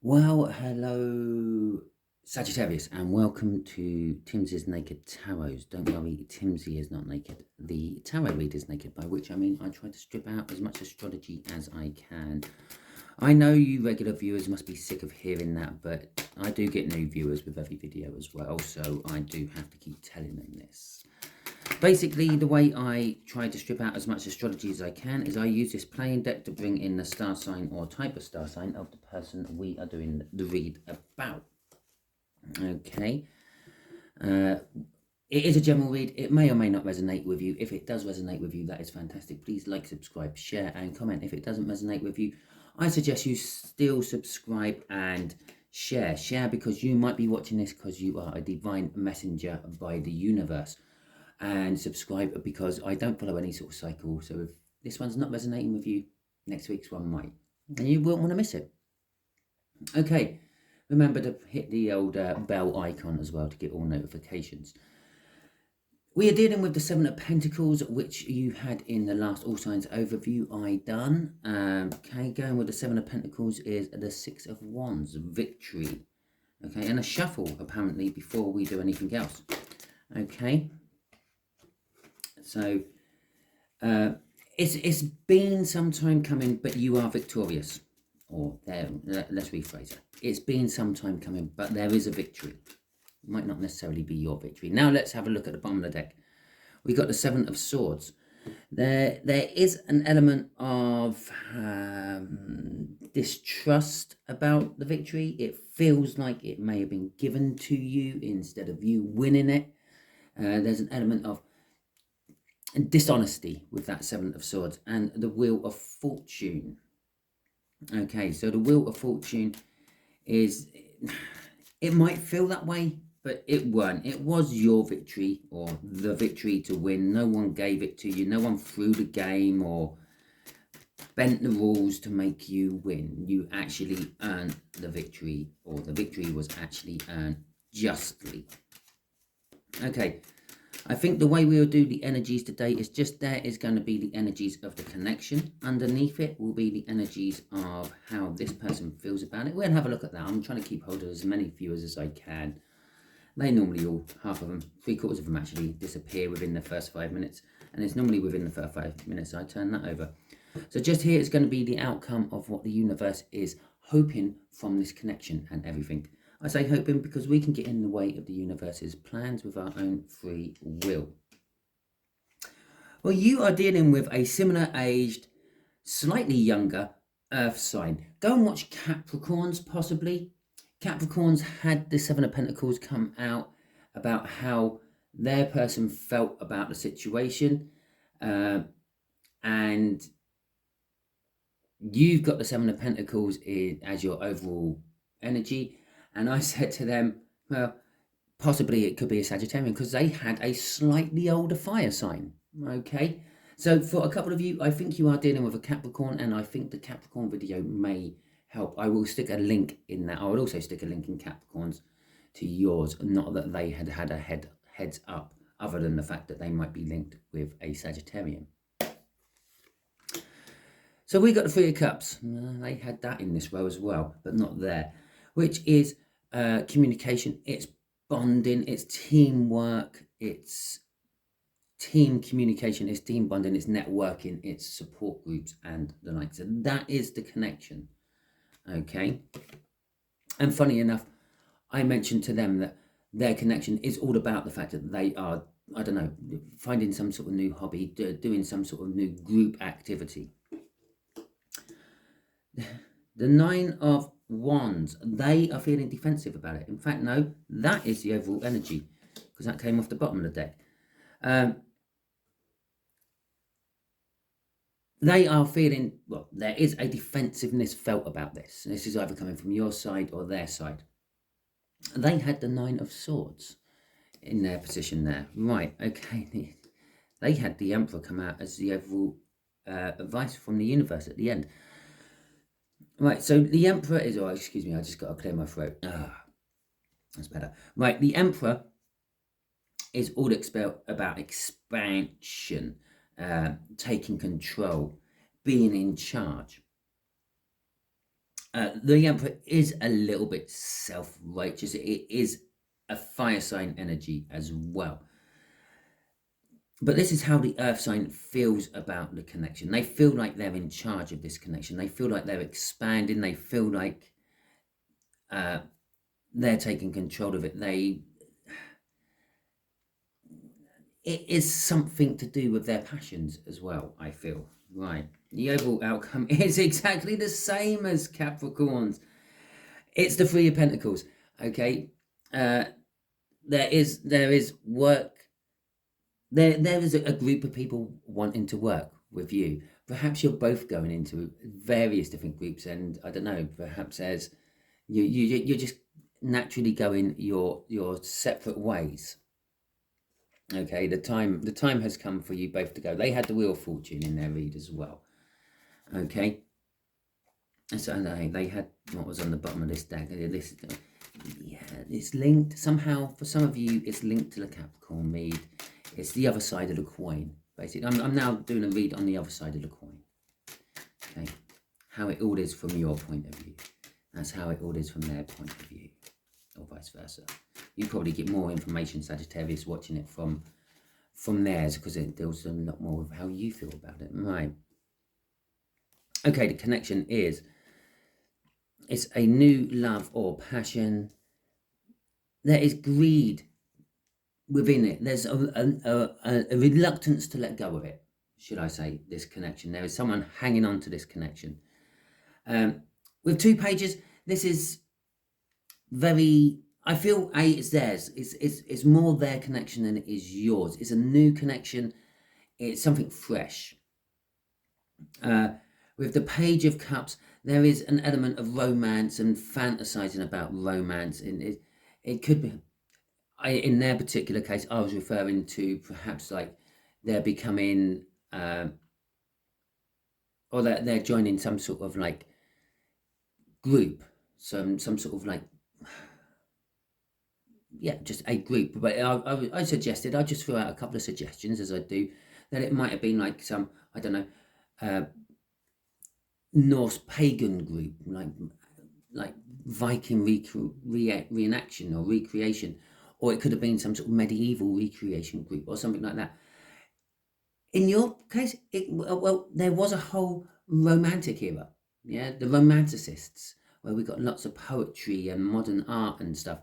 Well, hello, Sagittarius, and welcome to Timsy's Naked Tarots. Don't worry, Timsy is not naked. The tarot read is naked, by which I mean I try to strip out as much astrology as I can. I know you regular viewers must be sick of hearing that, but I do get new viewers with every video as well, so I do have to keep telling them this. Basically, the way I try to strip out as much astrology as I can is I use this playing deck to bring in the star sign or type of star sign of the person we are doing the read about. Okay. It is a general read. It may or may not resonate with you. If it does resonate with you, that is fantastic. Please like, subscribe, share, and comment. If it doesn't resonate with you, I suggest you still subscribe and share. Share because you might be watching this because you are a divine messenger by the universe. And subscribe because I don't follow any sort of cycle. So if this one's not resonating with you, next week's one might. And you won't want to miss it. Okay. Remember to hit the old bell icon as well to get all notifications. We are dealing with the Seven of Pentacles, which you had in the last All Signs overview I done. Okay, going with the Seven of Pentacles is the Six of Wands, victory. Okay, and a shuffle, apparently, before we do anything else. Okay. So, it's been some time coming, but you are victorious. Or there, let's rephrase it. It's been some time coming, but there is a victory. It might not necessarily be your victory. Now let's have a look at the bottom of the deck. We got the Seven of Swords. There is an element of distrust about the victory. It feels like it may have been given to you instead of you winning it. There's an element of dishonesty with that Seven of Swords and the Wheel of Fortune. Okay, so the Wheel of Fortune is, it might feel that way, but it weren't. It was your victory or the victory to win. No one gave it to you. No one threw the game or bent the rules to make you win. You actually earned the victory, or the victory was actually earned justly. Okay. I think the way we'll do the energies today is just there is going to be the energies of the connection. Underneath it will be the energies of how this person feels about it. We'll have a look at that. I'm trying to keep hold of as many viewers as I can. They normally all, half of them, 3/4 of them actually disappear within the first 5 minutes. And it's normally within the first 5 minutes I turn that over. So just here is going to be the outcome of what the universe is hoping from this connection and everything. I say hoping because we can get in the way of the universe's plans with our own free will. Well, you are dealing with a similar aged, slightly younger earth sign. Go and watch Capricorns, possibly. Capricorns had the Seven of Pentacles come out about how their person felt about the situation. And you've got the Seven of Pentacles as your overall energy. And I said to them, well, possibly it could be a Sagittarian because they had a slightly older fire sign. Okay. So for a couple of you, I think you are dealing with a Capricorn, and I think the Capricorn video may help. I will stick a link in that. I will also stick a link in Capricorns to yours. Not that they had a heads up, other than the fact that they might be linked with a Sagittarian. So we got the Three of Cups. They had that in this row as well, but not there, which is communication. It's bonding, it's teamwork, it's team communication, it's team bonding, it's networking, it's support groups and the like. So that is the connection. Okay. And funny enough, I mentioned to them that their connection is all about the fact that they are, I don't know, finding some sort of new hobby, doing some sort of new group activity. The Nine of Wands, they are feeling defensive about it. In fact, no, that is the overall energy because that came off the bottom of the deck. They are feeling, well, there is a defensiveness felt about this. This is either coming from your side or their side. They had the Nine of Swords in their position there. Right, okay. They had the Emperor come out as the overall advice from the universe at the end. Right, so the Emperor is, oh, excuse me, I just got to clear my throat. That's better. Right, the Emperor is all about expansion, taking control, being in charge. The Emperor is a little bit self-righteous. It is a fire sign energy as well. But this is how the earth sign feels about the connection. They feel like they're in charge of this connection. They feel like they're expanding. They feel like they're taking control of it. It is something to do with their passions as well, I feel. Right. The overall outcome is exactly the same as Capricorns. It's the Three of Pentacles. Okay. There is work. There is a group of people wanting to work with you. Perhaps you're both going into various different groups, and I don't know, perhaps there's you're just naturally going your separate ways. Okay, the time has come for you both to go. They had the Wheel of Fortune in their read as well. Okay, so they had what was on the bottom of this deck. Yeah, it's linked somehow. For some of you, it's linked to the Capricorn read. It's the other side of the coin, basically. I'm now doing a read on the other side of the coin. Okay, how it all is from your point of view. That's how it all is from their point of view, or vice versa. You probably get more information, Sagittarius, watching it from theirs, because it deals a lot more with how you feel about it. Right. Okay, the connection is, it's a new love or passion. There is greed within it. There's a reluctance to let go of it, should I say, this connection. There is someone hanging on to this connection. With 2 pages, this is very, I feel it's theirs. It's more their connection than it is yours. It's a new connection. It's something fresh. With the Page of Cups, there is an element of romance and fantasizing about romance. And it could be, in their particular case, I was referring to perhaps like they're becoming, or they're joining some sort of like group, some sort of like, yeah, just a group. But I suggested, I just threw out a couple of suggestions, as I do, that it might have been like some, I don't know, Norse pagan group, like Viking reenaction or recreation, or it could have been some sort of medieval recreation group or something like that. In your case, well, there was a whole romantic era, yeah, the Romanticists, where we got lots of poetry and modern art and stuff.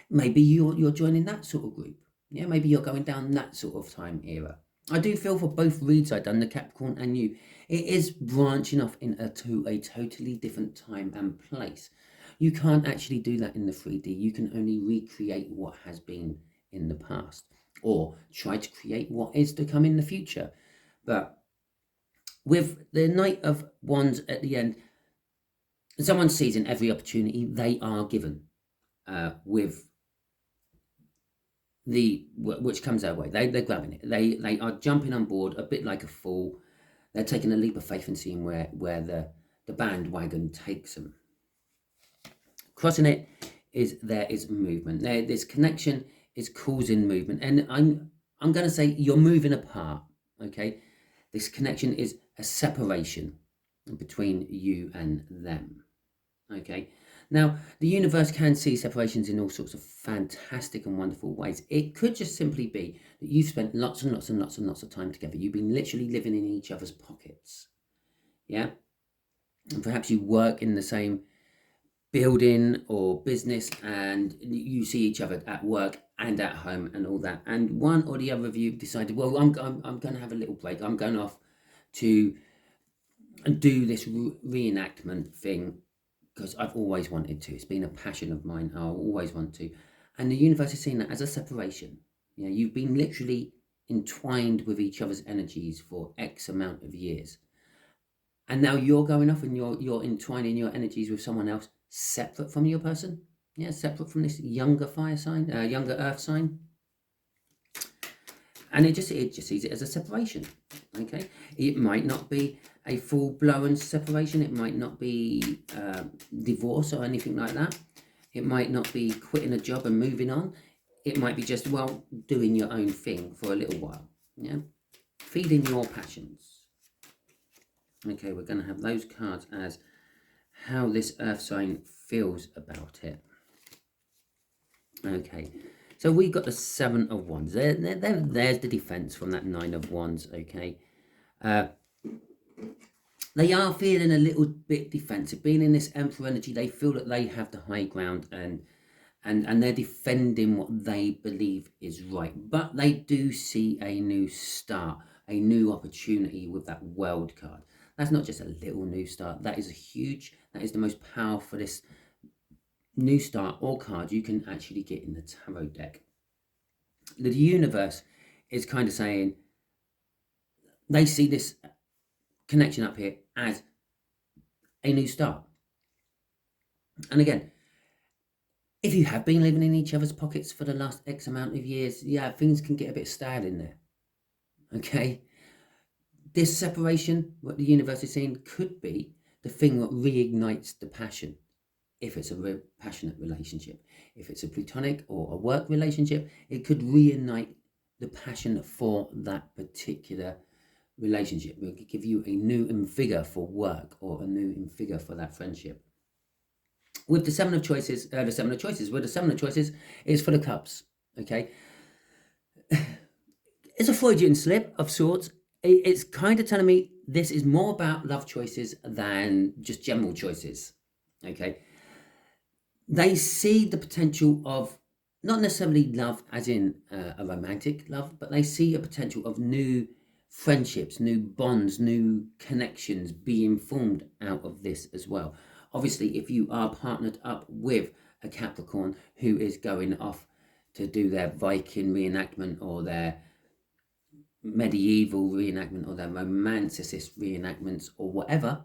Maybe you're joining that sort of group, yeah. Maybe you're going down that sort of time era. I do feel for both reads I've done, the Capricorn and you, it is branching off into a totally different time and place. You can't actually do that in the 3D. You can only recreate what has been in the past, or try to create what is to come in the future. But with the Knight of Wands at the end, someone sees in every opportunity they are given, with which comes their way. They're grabbing it. They are jumping on board a bit like a fool. They're taking a leap of faith and seeing where the bandwagon takes them. Crossing it is there is movement. This connection is causing movement, and I'm going to say you're moving apart. Okay, this connection is a separation between you and them. Okay. Now, the universe can see separations in all sorts of fantastic and wonderful ways. It could just simply be that you've spent lots and lots and lots and lots of time together. You've been literally living in each other's pockets. Yeah? And perhaps you work in the same building or business, and you see each other at work and at home and all that. And one or the other of you decided, well, I'm going to have a little break. I'm going off to do this reenactment thing, because I've always wanted to. It's been a passion of mine. I'll always want to. And the universe is seeing that as a separation. You know, you've been literally entwined with each other's energies for X amount of years. And now you're going off and you're entwining your energies with someone else separate from your person. Yeah, separate from this younger fire sign, younger earth sign. And it just sees it as a separation. Okay, it might not be a full-blown separation. It might not be divorce or anything like that. It might not be quitting a job and moving on. It might be just, well, doing your own thing for a little while. Yeah, feeding your passions. Okay, we're going to have those cards as how this earth sign feels about it. Okay, so we got the Seven of Wands. There's the defense from that Nine of Wands. Okay, they are feeling a little bit defensive. Being in this Emperor energy, they feel that they have the high ground and they're defending what they believe is right. But they do see a new start, a new opportunity with that World card. That's not just a little new start. That is that is the most powerful new start or card you can actually get in the tarot deck. The universe is kind of saying they see this connection up here as a new start. And again, if you have been living in each other's pockets for the last X amount of years, yeah, things can get a bit stale in there. Okay? This separation, what the universe is saying, could be the thing that reignites the passion. If it's a passionate relationship, if it's a platonic or a work relationship, it could reignite the passion for that particular relationship. It could give you a new vigor for work or a new vigor for that friendship. With the Seven of Choices, with the Seven of Choices is for the Cups. Okay, it's a Freudian slip of sorts. It's kind of telling me this is more about love choices than just general choices. Okay. They see the potential of not necessarily love as in a romantic love, but they see a potential of new friendships, new bonds, new connections being formed out of this as well. Obviously, if you are partnered up with a Capricorn who is going off to do their Viking reenactment or their medieval reenactment or their romanticist reenactments or whatever,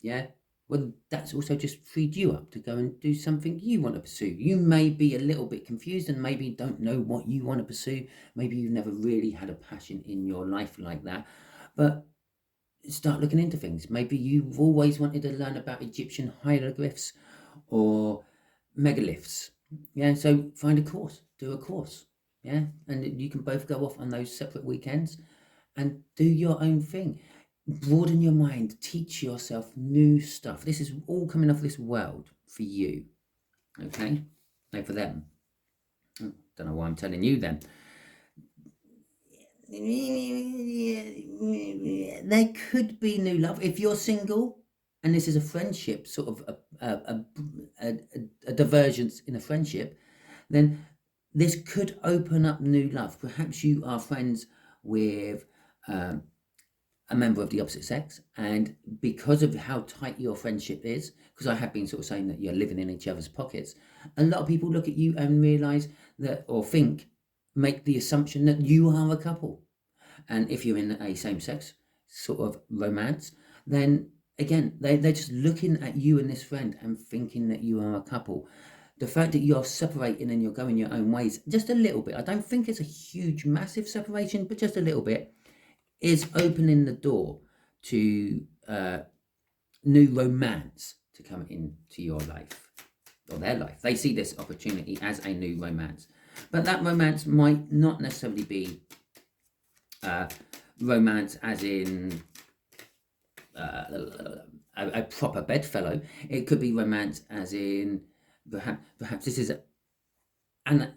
yeah, well, that's also just freed you up to go and do something you want to pursue. You may be a little bit confused and maybe don't know what you want to pursue. Maybe you've never really had a passion in your life like that. But start looking into things. Maybe you've always wanted to learn about Egyptian hieroglyphs or megaliths. Yeah, so find a course, do a course. Yeah, and you can both go off on those separate weekends and do your own thing. Broaden your mind, teach yourself new stuff. This is all coming off this world for you, okay? No, for them. Don't know why I'm telling you then. There could be new love. If you're single and this is a friendship, sort of a divergence in a friendship, then this could open up new love. Perhaps you are friends with a member of the opposite sex, and because of how tight your friendship is, because I have been sort of saying that you're living in each other's pockets, a lot of people look at you and realize that, or make the assumption that you are a couple. And if you're in a same-sex sort of romance, then again, they're just looking at you and this friend and thinking that you are a couple. The fact that you're separating and you're going your own ways, just a little bit, I don't think it's a huge, massive separation, but just a little bit, is opening the door to new romance to come into your life or their life. They see this opportunity as a new romance, but that romance might not necessarily be romance as in a proper bedfellow. It could be romance as in perhaps this is an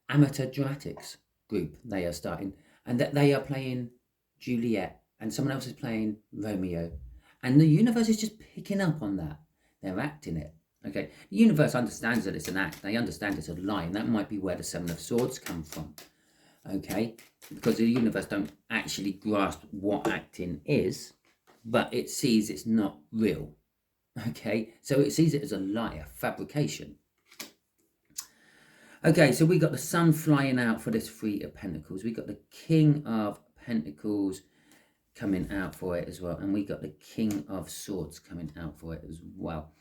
amateur dramatics group they are starting, and that they are playing Juliet and someone else is playing Romeo, and the universe is just picking up on that. They're acting it. Okay, the universe understands that it's an act. They understand it's a lie, and that might be where the Seven of Swords come from. Okay, because the universe don't actually grasp what acting is, but it sees it's not real. Okay, so it sees it as a lie, a fabrication. Okay, so we got the Sun flying out for this Three of Pentacles. We got the King of Pentacles coming out for it as well, and we got the King of Swords coming out for it as well.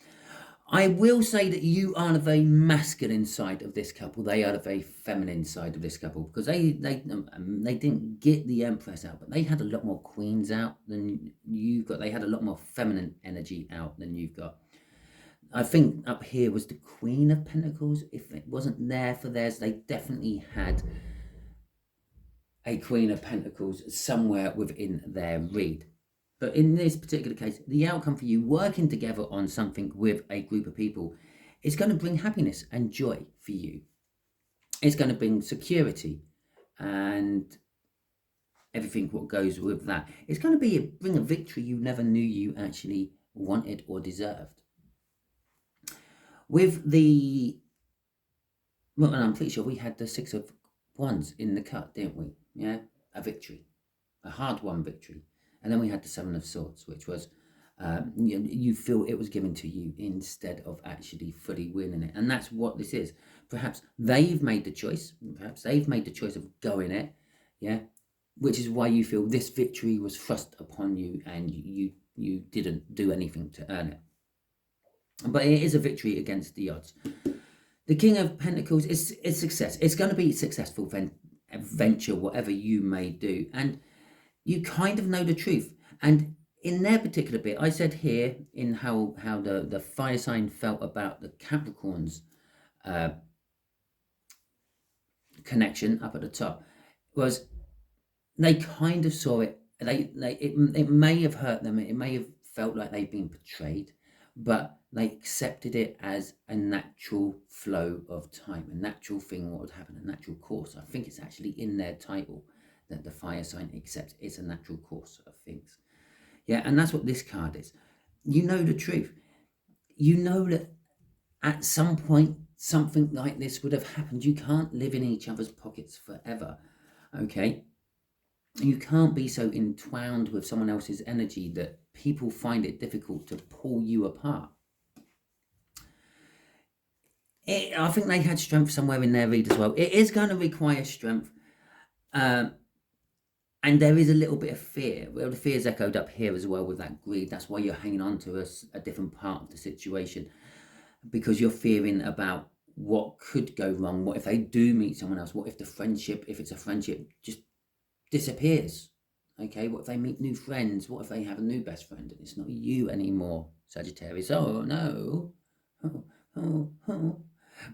I will say that you are the very masculine side of this couple. They are the very feminine side of this couple, because they didn't get the Empress out, but they had a lot more queens out than you've got. They had a lot more feminine energy out than you've got. I think up here was the Queen of Pentacles. If it wasn't there for theirs, they definitely had a Queen of Pentacles somewhere within their read. But in this particular case, the outcome for you working together on something with a group of people is going to bring happiness and joy for you. It's going to bring security and everything what goes with that. It's going to bring a victory you never knew you actually wanted or deserved. With the, well, and I'm pretty sure we had the Six of Wands in the cut, didn't we? Yeah, a victory, a hard-won victory. And then we had the Seven of Swords, which was, you feel it was given to you instead of actually fully winning it. And that's what this is. Perhaps they've made the choice. Perhaps they've made the choice of going it, yeah, which is why you feel this victory was thrust upon you and you didn't do anything to earn it. But it is a victory against the odds. The King of Pentacles is success. It's going to be a successful venture, whatever you may do. And you kind of know the truth. And in their particular bit, I said here in how the fire sign felt about the Capricorns connection up at the top, was they kind of saw it. It may have hurt them. It may have felt like they've been betrayed, but they accepted it as a natural flow of time, a natural thing what would happen, a natural course. I think it's actually in their title that the fire sign accepts it's a natural course of things. Yeah, and that's what this card is. You know the truth. You know that at some point something like this would have happened. You can't live in each other's pockets forever, okay? You can't be so entwined with someone else's energy that people find it difficult to pull you apart. I think they had strength somewhere in their read as well. It is going to require strength. And there is a little bit of fear. Well, the fear is echoed up here as well with that greed. That's why you're hanging on to a different part of the situation. Because you're fearing about what could go wrong. What if they do meet someone else? What if the friendship, if it's a friendship, just disappears? Okay, what if they meet new friends? What if they have a new best friend and it's not you anymore, Sagittarius? Oh, no. Oh.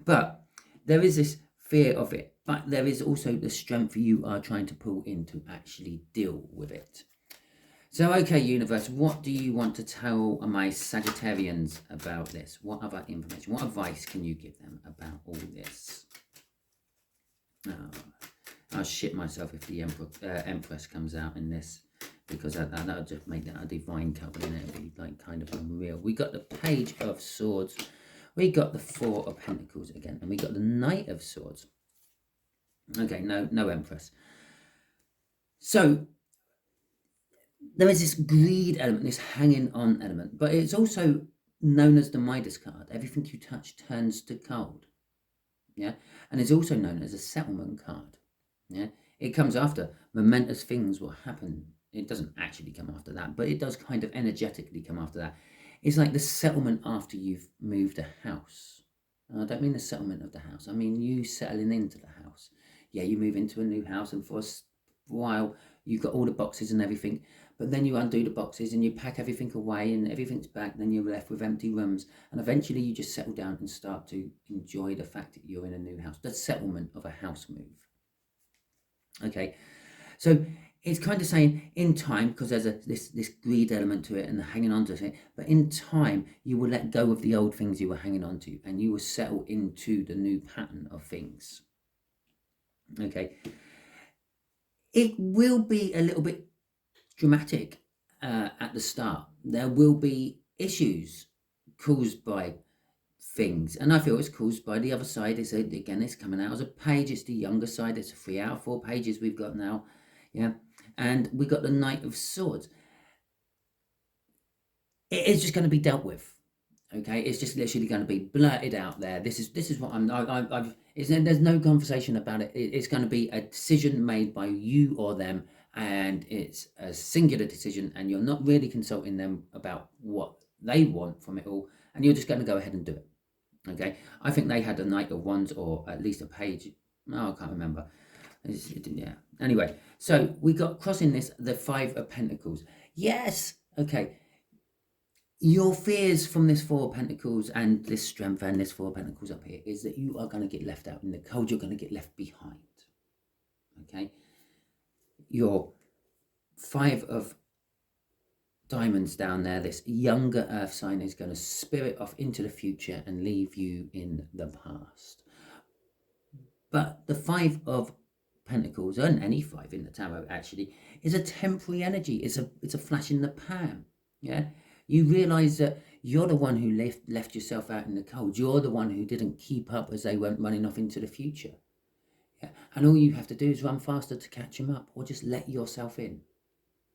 But there is this fear of it. But there is also the strength you are trying to pull in to actually deal with it. So, okay, universe, what do you want to tell my Sagittarians about this? What other information, what advice can you give them about all this? Oh, I'll shit myself if the Empress comes out in this, because that'll just make that a divine couple, and it'll be like kind of unreal. We got the Page of Swords, we got the Four of Pentacles again, and we got the Knight of Swords. Okay, no Empress. So there is this greed element, this hanging on element, but it's also known as the Midas card. Everything you touch turns to gold. Yeah, and it's also known as a settlement card. Yeah, it comes after momentous things will happen. It doesn't actually come after that, but it does kind of energetically come after that. It's like the settlement after you've moved a house. I don't mean the settlement of the house. I mean you settling into the house. Yeah, you move into a new house, and for a while you've got all the boxes and everything, but then you undo the boxes and you pack everything away and everything's back, then you're left with empty rooms, and eventually you just settle down and start to enjoy the fact that you're in a new house. The settlement of a house move. Okay, so it's kind of saying in time, because there's this greed element to it and the hanging on to it, but in time you will let go of the old things you were hanging on to and you will settle into the new pattern of things. Okay, it will be a little bit dramatic at the start. There will be issues caused by things, and I feel it's caused by the other side. It's coming out as a page. It's the younger side. It's a 3 out of 4 pages we've got now. Yeah, and we got the Knight of Swords. It is just going to be dealt with. Okay, it's just literally going to be blurted out there. This is what there's no conversation about it. It's going to be a decision made by you or them, and it's a singular decision, and you're not really consulting them about what they want from it all, and you're just going to go ahead and do it. Okay, I think they had a Knight of Wands, or at least a page. No, I can't remember. Yeah. Anyway, so we got crossing this the Five of Pentacles. Yes. Okay. Your fears from this Four of Pentacles and this strength and this Four of Pentacles up here is that you are going to get left out in the cold. You're going to get left behind. Okay. Your Five of diamonds down there. This younger earth sign is going to spirit off into the future and leave you in the past. But the 5 of Pentacles, and any 5 in the tarot actually, is a temporary energy. It's a flash in the pan. Yeah, you realize that you're the one who left yourself out in the cold. You're the one who didn't keep up as they went running off into the future. Yeah, and all you have to do is run faster to catch them up, or just let yourself in.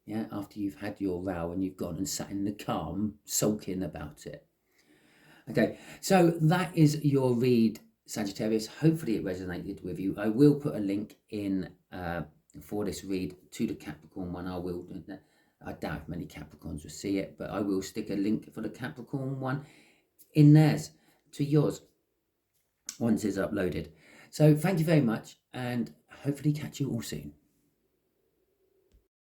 Yeah, after you've had your row and you've gone and sat in the car sulking about it. Okay, so that is your read, Sagittarius. Hopefully it resonated with you. I will put a link in for this read to the Capricorn one. I doubt if many Capricorns will see it, but I will stick a link for the Capricorn one in theirs to yours once it's uploaded. So thank you very much, and hopefully catch you all soon.